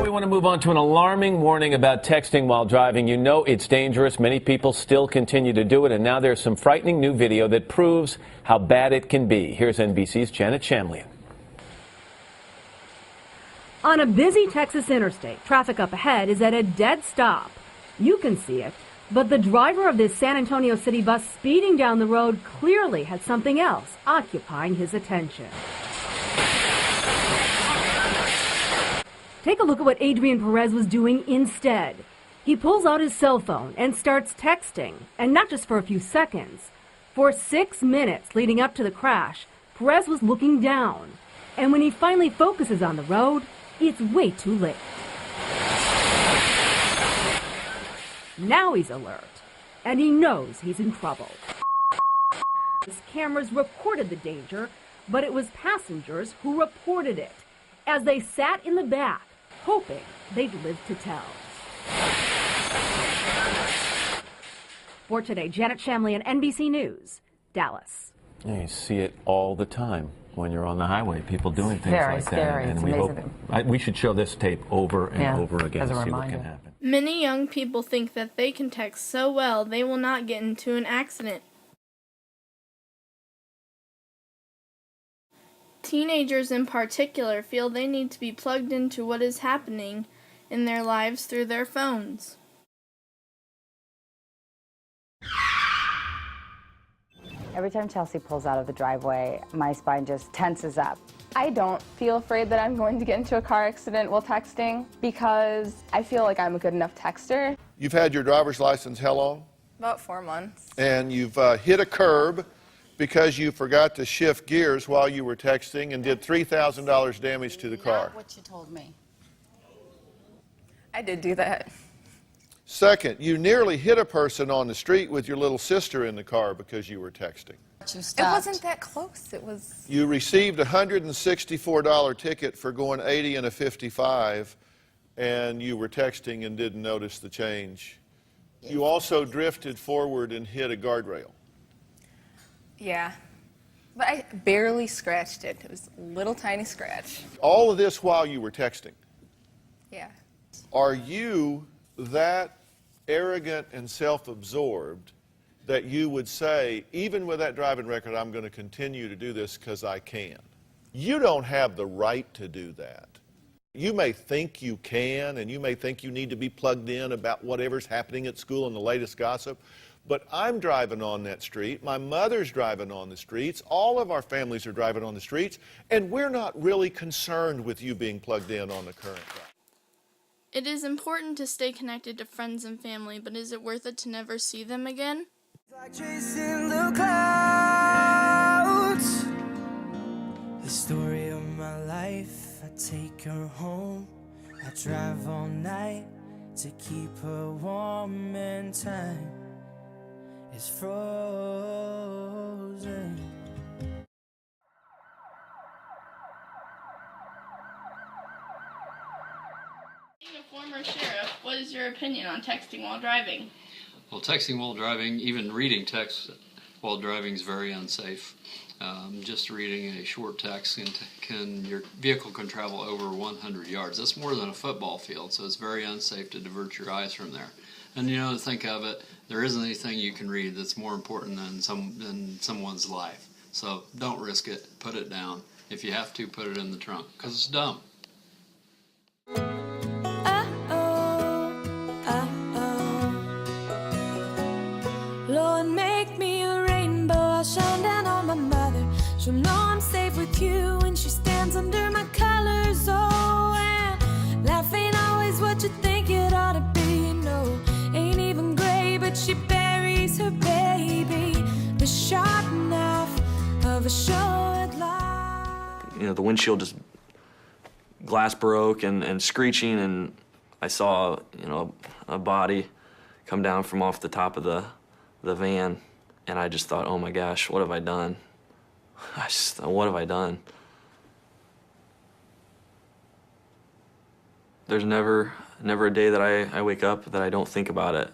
We want to move on to an alarming warning about texting while driving. You know it's dangerous. Many people still continue to do it, and now there's some frightening new video that proves how bad it can be. Here's NBC's Janet Shamlian. On a busy Texas interstate, traffic up ahead is at a dead stop. You can see it, but the driver of this San Antonio city bus speeding down the road clearly had something else occupying his attention. Take a look at what Adrian Perez was doing instead. He pulls out his cell phone and starts texting, and not just for a few seconds. For 6 minutes leading up to the crash, Perez was looking down. And when he finally focuses on the road, it's way too late. Now he's alert, and he knows he's in trouble. His cameras recorded the danger, but it was passengers who reported it as they sat in the back, hoping they'd live to tell. For today, Janet Shamlian, NBC News, Dallas. You see it all the time when you're on the highway, people doing things very like scary. that. It's And amazing. we should show this tape over and over again as a to see what reminder. can happen. Many young people think that they can text so well they will not get into an accident. Teenagers in particular feel they need to be plugged into what is happening in their lives through their phones. Every time Chelsea pulls out of the driveway, my spine just tenses up. I don't feel afraid that I'm going to get into a car accident while texting because I feel like I'm a good enough texter. You've had your driver's license how long? About 4 months. And you've hit a curb because you forgot to shift gears while you were texting and did $3,000 damage to the car. Not what you told me. I did do that. Second, you nearly hit a person on the street with your little sister in the car because you were texting. You It stopped. wasn't that close. It was... You received a $164 ticket for going 80 and a 55, and you were texting and didn't notice the change. You also drifted forward and hit a guardrail. Yeah. But I barely scratched it. It was a little tiny scratch. All of this while you were texting. Yeah. Are you that arrogant and self-absorbed that you would say, even with that driving record, I'm going to continue to do this because I can? You don't have the right to do that. You may think you can, and you may think you need to be plugged in about whatever's happening at school and the latest gossip, but I'm driving on that street, my mother's driving on the streets, all of our families are driving on the streets, and we're not really concerned with you being plugged in on the current drive. It is important to stay connected to friends and family, but is it worth it to never see them again? Like chasing the clouds. The story of my life, I take her home. I drive all night to keep her warm, and time is frozen. Being a former sheriff, what is your opinion on texting while driving? Well, texting while driving, even reading text while driving is very unsafe. Just reading a short text your vehicle can travel over 100 yards. That's more than a football field, so it's very unsafe to divert your eyes from there. And to think of it, there isn't anything you can read that's more important than someone's life. So don't risk it. Put it down. If you have to, put it in the trunk, because it's dumb. Lord, make me a rainbow, I'll shine down on my mother. She'll know I'm safe with you when she stands under my colors. Oh, and life ain't always what you think it ought to be. No, ain't even gray, but she buries her baby. The sharp knife of a short life. The windshield just glass broke and screeching, and I saw, a body come down from off the top of the van, and I just thought, oh my gosh, what have I done? What have I done? There's never a day that I wake up that I don't think about it.